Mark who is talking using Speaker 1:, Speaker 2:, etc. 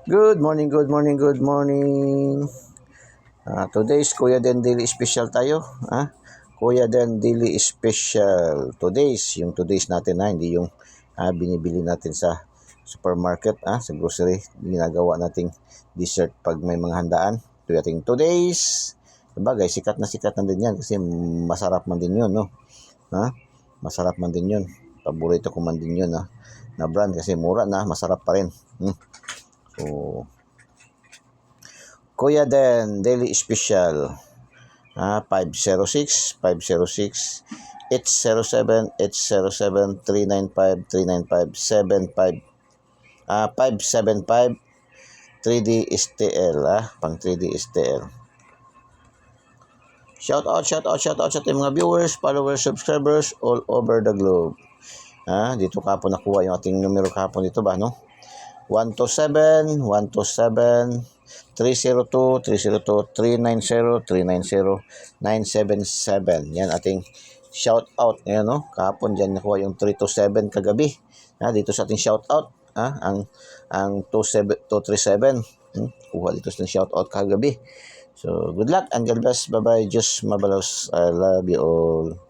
Speaker 1: Good morning, good morning, good morning. Today's Kuya Den Daily Special tayo. Kuya Den Daily Special. Today's natin hindi yung binibili natin sa supermarket, sa grocery. Ginagawa nating dessert pag may mga handaan. Ito yung ating today's. Sabagay, sikat na din yan kasi masarap man din yun, no? Masarap man din yun. Paborito ko man din yun, na brand kasi mura na, masarap pa rin. So, Kuya Den Daily Special 506 506 807 807 395 395 75 575 3D STL pang 3D STL. Shout out sa ating mga viewers, followers, subscribers all over the globe. Dito kapon nakuha yung ating numero kapon dito ba, no? 127 127 302 302 390 390 977. Yan ating shout out ngayon, no? Kahapon diyan nakuha yung 327 kagabi. Dito sa ating shout out, ang 237 kuha dito sa shout out kagabi. So good luck and God bless. Bye bye. Just mabalos. I love you all.